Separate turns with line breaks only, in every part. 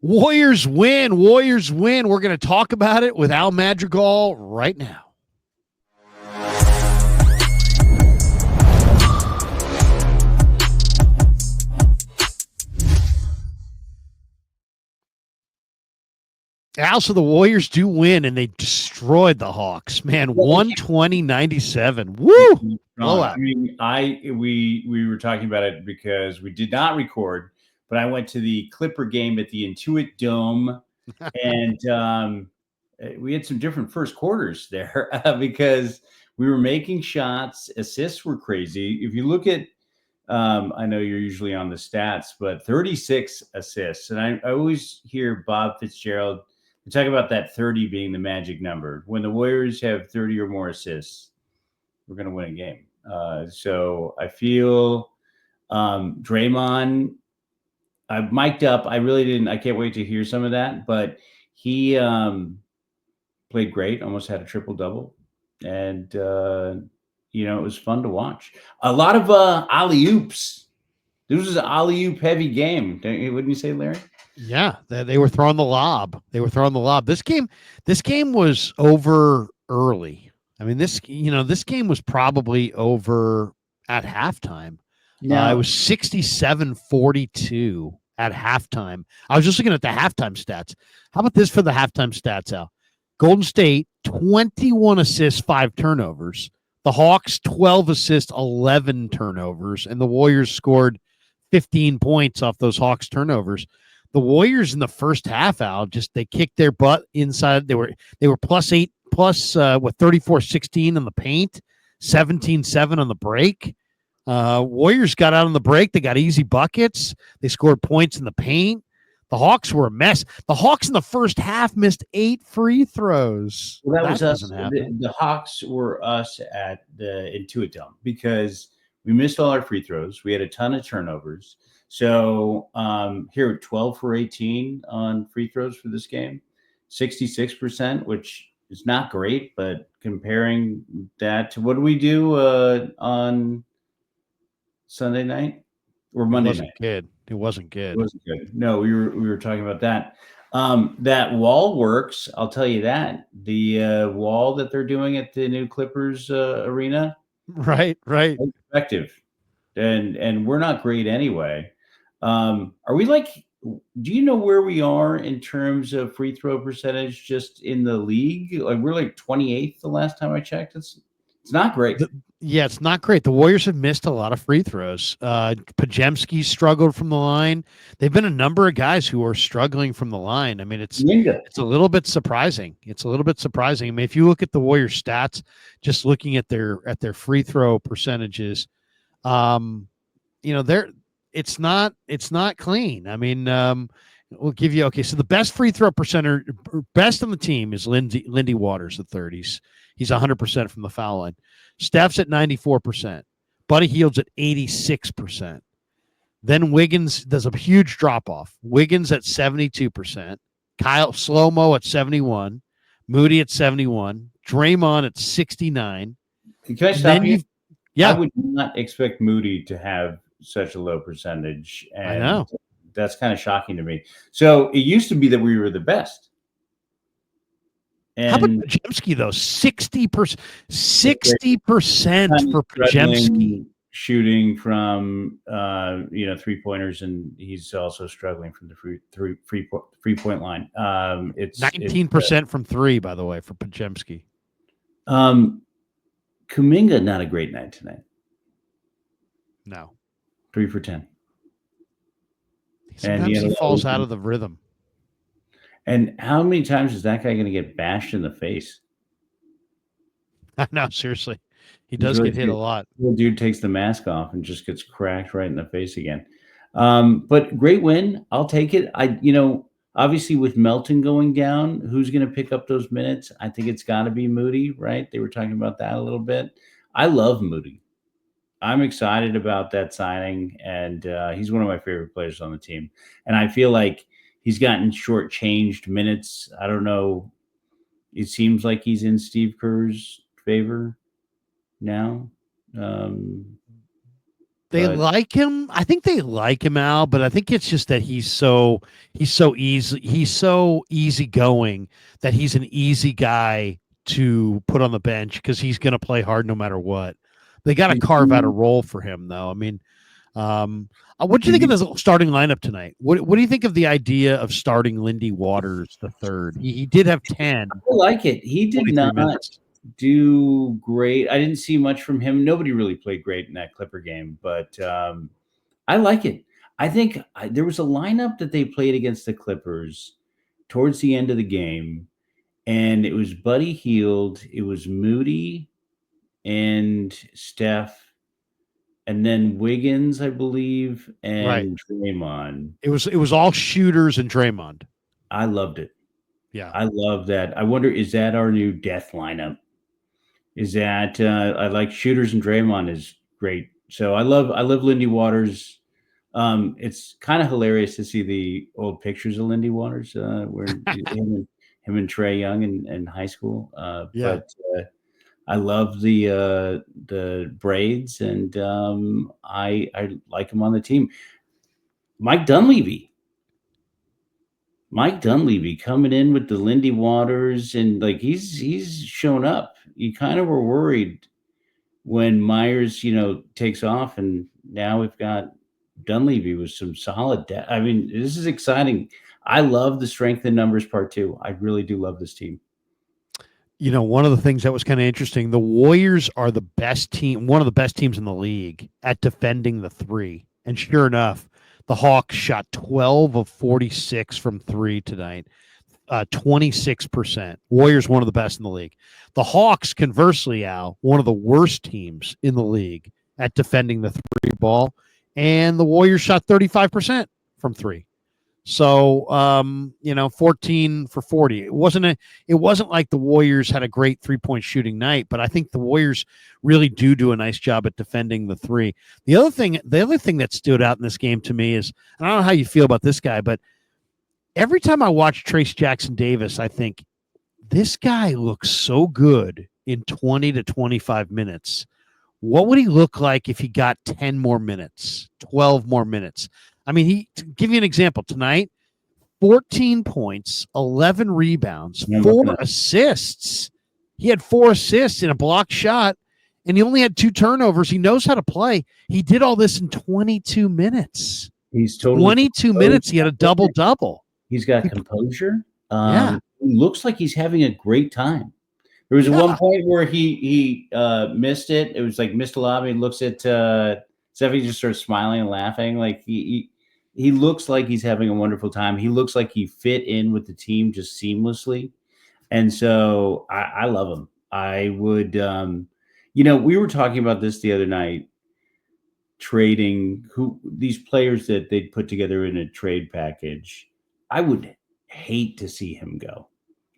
Warriors win. Warriors win. We're going to talk about it with Al Madrigal right now. Al, so the Warriors do win, and they destroyed the Hawks. Man, 120-97. Woo!
I mean, we were talking about it because we did not record, but I went to the Clipper game at the Intuit Dome, and we had some different first quarters there because we were making shots. Assists were crazy. If you look at, I know you're usually on the stats, but 36 assists. And I always hear Bob Fitzgerald talk about that 30 being the magic number. When the Warriors have 30 or more assists, we're going to win a game. So I feel Draymond, I've mic'd up. I really didn't. I can't wait to hear some of that. But he played great, almost had a triple-double. And, it was fun to watch. A lot of alley-oops. This was an alley-oop heavy game. Wouldn't you say, Larry?
Yeah, they were throwing the lob. This game was over early. I mean, this game was probably over at halftime. No. It was 67-42 at halftime. I was just looking at the halftime stats. How about this for the halftime stats, Al? Golden State, 21 assists, 5 turnovers. The Hawks, 12 assists, 11 turnovers. And the Warriors scored 15 points off those Hawks turnovers. The Warriors in the first half, Al, they kicked their butt inside. They were plus 34-16 on the paint, 17-7 on the break. Warriors got out on the break. They got easy buckets. They scored points in the paint. The Hawks were a mess. The Hawks in the first half missed 8 free throws.
Well, that was us. The Hawks were us at the Intuit Dome because we missed all our free throws. We had a ton of turnovers. So here, 12 for 18 on free throws for this game, 66%, which is not great. But comparing that to what do we do on Sunday night or Monday night?
It wasn't good.
No, we were talking about that. That wall works. I'll tell you that. The wall that they're doing at the new Clippers arena,
right,
effective, and we're not great anyway. Are we do you know where we are in terms of free throw percentage just in the league? Like we're 28th the last time I checked. It's not great.
It's not great. The Warriors have missed a lot of free throws. Pajemski struggled from the line. They've been a number of guys who are struggling from the line. I mean, it's a little bit surprising. I mean, if you look at the Warriors stats, just looking at their free throw percentages, it's not clean. I mean, we'll give you so the best free throw percentage, best on the team is Lindy Waters at 30s. He's 100% from the foul line. Steph's at 94%. Buddy Hield's at 86%. Then Wiggins does a huge drop off. Wiggins at 72%. Kyle Slow-Mo at 71. Moody at 71. Draymond at 69.
Can I stop you? Yeah. I would not expect Moody to have such a low percentage. And
I know.
That's kind of shocking to me. So it used to be that we were the best.
And how about Pajemski though? 60% for Pajemski.
Shooting from 3-pointers, and he's also struggling from the free point line. It's
19% from 3, by the way, for Pajemski.
Kuminga, not a great night tonight.
No.
3 for 10.
Sometimes he falls out of the rhythm.
And how many times is that guy going to get bashed in the face?
No, seriously. He does get hit a lot.
The dude takes the mask off and just gets cracked right in the face again. But great win. I'll take it. Obviously with Melton going down, who's going to pick up those minutes? I think it's got to be Moody, right? They were talking about that a little bit. I love Moody. I'm excited about that signing, and he's one of my favorite players on the team. And I feel like he's gotten shortchanged minutes. I don't know. It seems like he's in Steve Kerr's favor now.
They
But
like him. I think they like him, Al, but I think it's just that he's so easygoing that he's an easy guy to put on the bench because he's going to play hard no matter what. They got to
did
carve out a
you,
role for him, though. I mean, what do you
did
think
you
of the starting lineup tonight? What do you think of the idea of starting Lindy Waters the third? He did have 10,
I like it. He did
23
not
minutes.
do great. I didn't see much from him. Nobody really played great in that Clipper game, but I like it. I think there was a lineup that they played against the Clippers towards the end of the game, and it was Buddy Hield, it was Moody and Steph, and then Wiggins, I believe,
Right.
and Draymond.
It was all shooters and Draymond.
I loved it.
Yeah.
I love that. I wonder, is that our new death lineup? Is that I like shooters and Draymond is great. So I love Lindy Waters. It's kind of hilarious to see the old pictures of Lindy Waters where him and Trey Young in high school.
Yeah.
But I love the braids, and I like him on the team. Mike Dunleavy. Mike Dunleavy coming in with the Lindy Waters, and like he's shown up. You kind of were worried when Myers, takes off, and now we've got Dunleavy with some solid depth. I mean, this is exciting. I love the strength in numbers part two. I really do love this team.
One of the things that was kind of interesting, the Warriors are the best team, one of the best teams in the league at defending the three. And sure enough, the Hawks shot 12 of 46 from three tonight, 26%. Warriors, one of the best in the league. The Hawks, conversely, Al, one of the worst teams in the league at defending the three ball. And the Warriors shot 35% from three. So, 14 for 40. It wasn't like the Warriors had a great 3-point shooting night, but I think the Warriors really do a nice job at defending the three. The other thing that stood out in this game to me is, I don't know how you feel about this guy, but every time I watch Trace Jackson Davis, I think this guy looks so good in 20 to 25 minutes. What would he look like if he got 10 more minutes, 12 more minutes? I mean, to give you an example, tonight, 14 points, 11 rebounds, 4 assists. He had 4 assists in a blocked shot, and he only had 2 turnovers. He knows how to play. He did all this in 22 minutes.
He's totally
22 minutes. He had a double-double.
He's got composure.
Yeah.
He looks like he's having a great time. There was one point where he missed it. It was like missed a lob. He looks at Steph, he just starts smiling and laughing. Like he looks like he's having a wonderful time. He looks like he fit in with the team just seamlessly. And so I love him. I would, we were talking about this the other night, trading these players that they'd put together in a trade package. I would hate to see him go.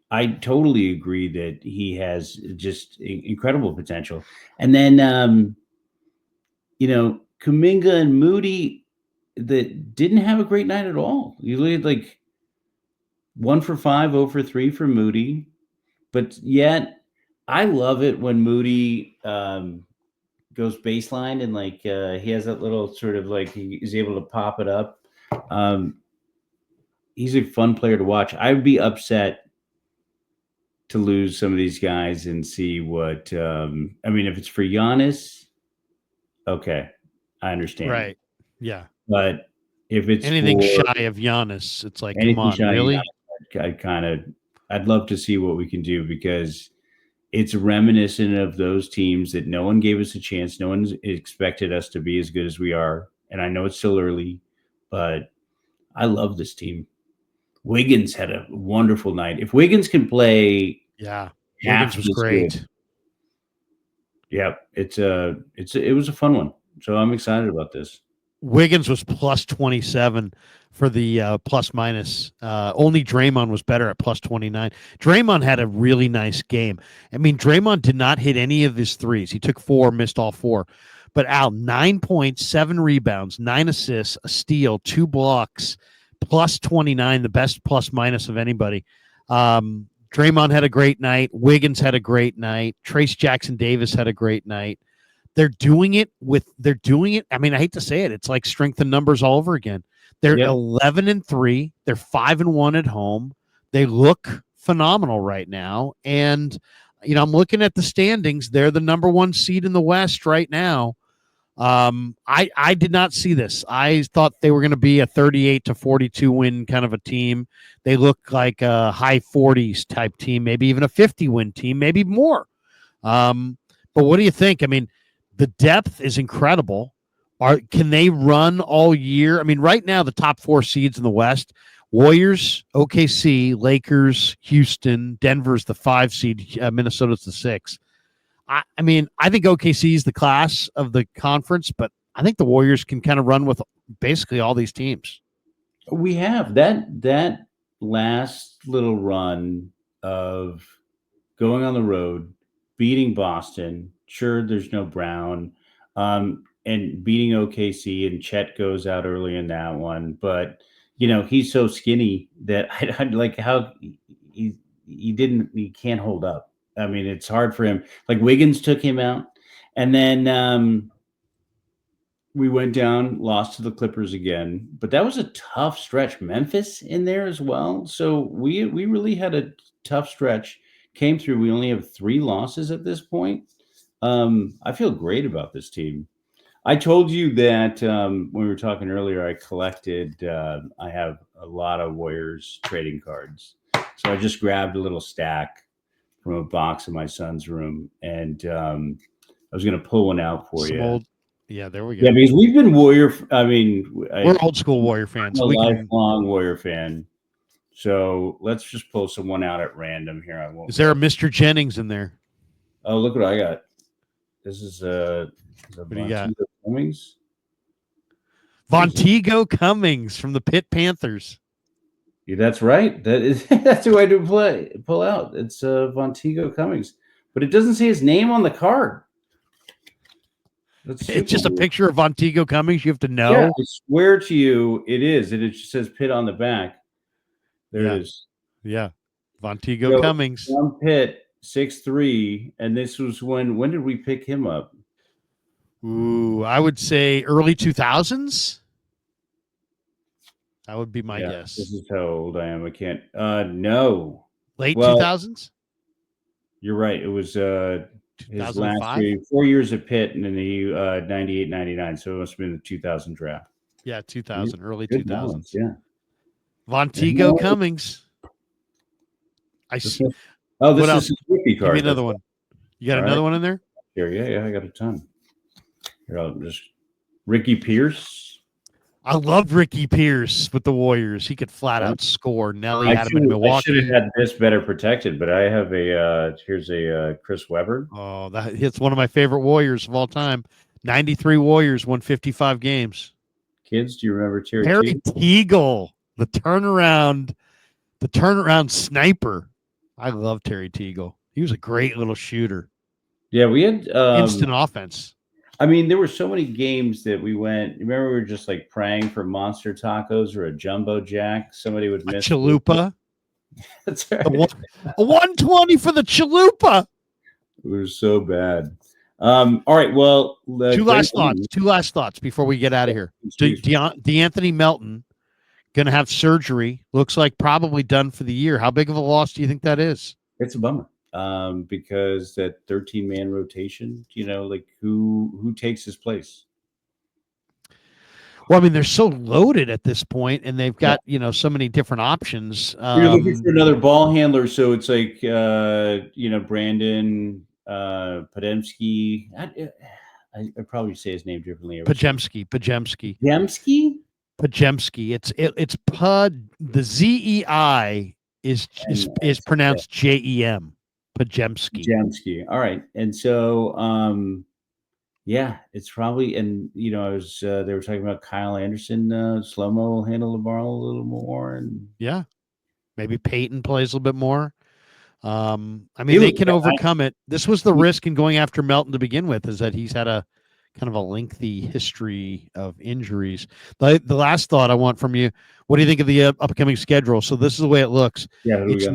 I totally agree that he has just incredible potential. And then, Kuminga and Moody that didn't have a great night at all. You look at like 1 for 5, 0 for 3 for Moody. But yet I love it when Moody goes baseline and like he has that little sort of like he is able to pop it up. He's a fun player to watch. I would be upset to lose some of these guys and see what if it's for Giannis, okay, I understand.
Right. Yeah.
But if it's
anything shy of Giannis, it's like, come on, really?
I'd love to see what we can do, because it's reminiscent of those teams that no one gave us a chance. No one expected us to be as good as we are. And I know it's still early, but I love this team. Wiggins had a wonderful night. If Wiggins can play,
Wiggins was great.
Good, it was a fun one. So I'm excited about this.
Wiggins was plus 27 for the plus minus. Only Draymond was better at plus 29. Draymond had a really nice game. I mean, Draymond did not hit any of his threes. He took 4, missed all 4. But Al, 9 points, 7 rebounds, 9 assists, a steal, 2 blocks, plus 29, the best plus minus of anybody. Draymond had a great night. Wiggins had a great night. Trace Jackson Davis had a great night. they're doing it. I mean, I hate to say it. It's like strength in numbers all over again. They're 11-3. They're 5-1 at home. They look phenomenal right now. And, I'm looking at the standings. They're the number 1 seed in the West right now. I did not see this. I thought they were going to be a 38-42 win kind of a team. They look like a high 40s type team, maybe even a 50 win team, maybe more. But what do you think? I mean, the depth is incredible. Can they run all year? I mean, right now, the top 4 seeds in the West: Warriors, OKC, Lakers, Houston, Denver's the 5 seed, Minnesota's the 6. I mean, I think OKC is the class of the conference, but I think the Warriors can kind of run with basically all these teams.
We have that last little run of going on the road, beating Boston. Sure, there's no Brown, and beating OKC, and Chet goes out early in that one. But he's so skinny that I'd like how he can't hold up. I mean, it's hard for him. Like Wiggins took him out, and then we went down, lost to the Clippers again. But that was a tough stretch. Memphis in there as well. So we really had a tough stretch. Came through. We only have 3 losses at this point. I feel great about this team. I told you that when we were talking earlier, I collected. I have a lot of Warriors trading cards, so I just grabbed a little stack from a box in my son's room, and I was going to pull one out for you.
Yeah, there we go.
Yeah, because we've been Warrior. I mean,
we're old school Warrior fans.
I'm a lifelong Warrior fan. So let's just pull someone out at random here. I won't.
Is there a Mr. Jennings in there?
Oh, look what I got. This is
what do you got?
Cummings.
Vonteego Cummings from the Pitt Panthers.
Yeah, that's right. That's who I do pull out. It's Vonteego Cummings, but it doesn't say his name on the card.
It's just a picture of Vonteego Cummings. You have to know.
Yeah, I swear to you, it is. And it just says Pitt on the back. There it is.
Yeah, Vonteego Cummings.
From Pitt, 6'3", and this was when did we pick him up?
Ooh, I would say early 2000s. That would be my guess.
This is how old I am. I can't. No.
Late 2000s.
You're right. It was his last 4 years at Pitt, and then he 98, 99. So it must have been the 2000 draft.
Yeah, 2000, early 2000s.
Balance, yeah.
Vonteego Cummings. I see.
Oh, this is his rookie card.
Give me another one. You got another one in there?
Here, yeah, I got a ton. Here, I'll just Ricky Pierce.
I love Ricky Pierce with the Warriors. He could flat out score. Nelly had him in Milwaukee.
I should have had this better protected, but I have here's a Chris Webber.
Oh, it's one of my favorite Warriors of all time. 93 Warriors won 55 games.
Kids, do you remember Terry
Teagle, the turnaround sniper? I love Terry Teagle. He was a great little shooter.
Yeah, we had
instant offense.
I mean, there were so many games that we went. Remember, we were just like praying for monster tacos or a jumbo jack. Somebody would miss
chalupa.
That's right.
A 120 for the chalupa.
It was so bad. All right. Well,
two last thoughts before we get out of here. DeAnthony Melton going to have surgery. Looks like probably done for the year. How big of a loss do you think that is?
It's a bummer. Because that 13-man rotation, like who takes his place?
Well, I mean, they're so loaded at this point, and they've got so many different options.
You're looking for another ball handler, so it's like Brandon Podemski. I probably say his name differently.
Pajemski. It's Pud. The ZEI is pronounced JEM. Pajemski.
All right. And so, it's probably, and they were talking about Kyle Anderson, slow-mo will handle the ball a little more. And
maybe Peyton plays a little bit more. I mean, they can overcome it. This was the risk in going after Melton to begin with, is that he's had a kind of a lengthy history of injuries. The last thought I want from you, what do you think of the upcoming schedule? So this is the way it looks.
Yeah.
It's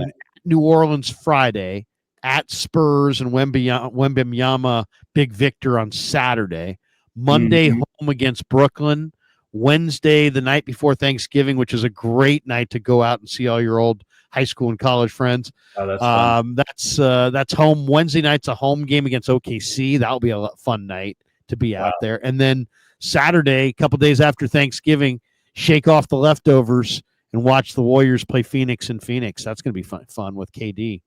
New Orleans Friday. at Spurs and Wembanyama, big victor on Saturday. Monday, home against Brooklyn. Wednesday, the night before Thanksgiving, which is a great night to go out and see all your old high school and college friends.
Oh, that's fun.
That's home. Wednesday night's a home game against OKC. That'll be a fun night to be out there. And then Saturday, a couple days after Thanksgiving, shake off the leftovers and watch the Warriors play Phoenix in Phoenix. That's going to be fun with KD.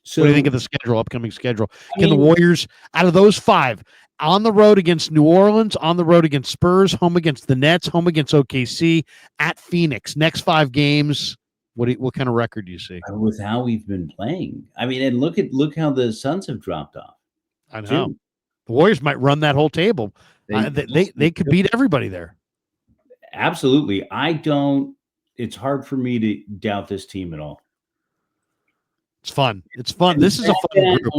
So, what do you think of the schedule, upcoming schedule? Can the Warriors, out of those 5, on the road against New Orleans, on the road against Spurs, home against the Nets, home against OKC, at Phoenix, next 5 games, what kind of record do you see?
With how we've been playing. I mean, and look how the Suns have dropped off.
I know. Too. The Warriors might run that whole table. They could beat everybody there.
Absolutely. It's hard for me to doubt this team at all.
It's fun. It's fun. And this is a fun group.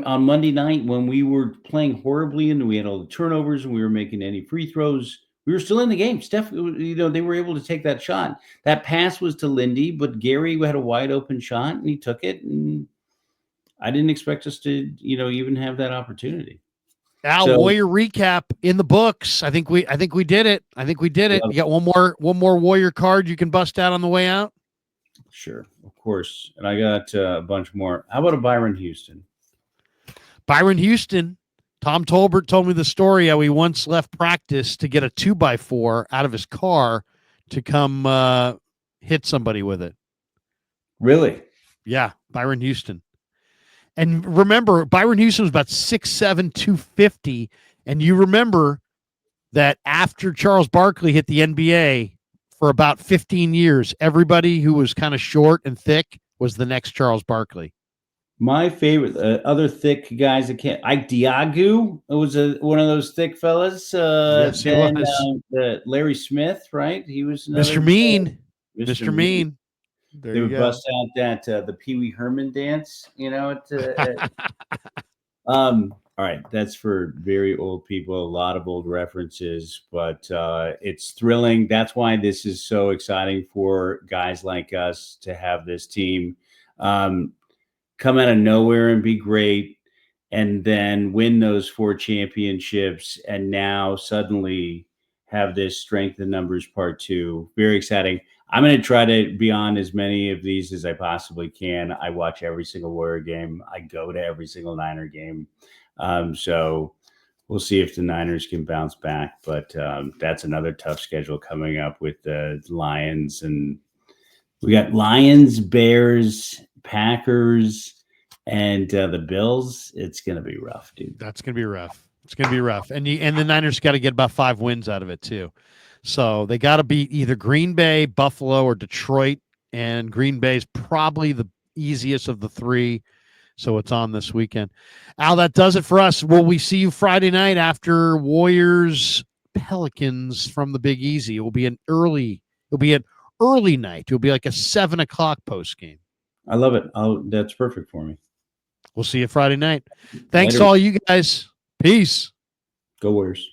On Monday night, when we were playing horribly and we had all the turnovers and we were making any free throws, we were still in the game. Steph, they were able to take that shot. That pass was to Lindy, but Gary had a wide open shot and he took it. And I didn't expect us to, even have that opportunity.
Al, Warrior recap in the books. I think we did it. You got one more Warrior card you can bust out on the way out.
Sure, of course. And I got a bunch more. How about a Byron Houston?
Byron Houston. Tom Tolbert told me the story how he once left practice to get a 2x4 out of his car to come hit somebody with it.
Really?
Yeah, Byron Houston. And remember, Byron Houston was about 6'7", 250. And you remember that after Charles Barkley hit the NBA for about 15 years, everybody who was kind of short and thick was the next Charles Barkley.
My favorite, other thick guys, Ike Diagu was one of those thick fellas.
Yes, he was.
Larry Smith, right? He was
Mr. Mean. Mr. Mean.
They would bust out that the Pee Wee Herman dance, all right, that's for very old people, a lot of old references, but it's thrilling. That's why this is so exciting for guys like us to have this team come out of nowhere and be great, and then win those 4 championships, and now suddenly have this strength in numbers part 2. Very exciting. I'm going to try to be on as many of these as I possibly can. I watch every single Warrior game. I go to every single Niner game. So we'll see if the Niners can bounce back. But that's another tough schedule coming up with the Lions. And we got Lions, Bears, Packers, and the Bills. It's going to be rough, dude.
That's going to be rough. It's going to be rough. And the Niners got to get about 5 wins out of it, too. So they got to beat either Green Bay, Buffalo, or Detroit. And Green Bay is probably the easiest of the 3. So it's on this weekend. Al, that does it for us. Will we see you Friday night after Warriors Pelicans from the Big Easy? It will be an early night. It'll be like a 7 o'clock post game.
I love it. That's perfect for me.
We'll see you Friday night. Thanks to all you guys. Peace.
Go Warriors.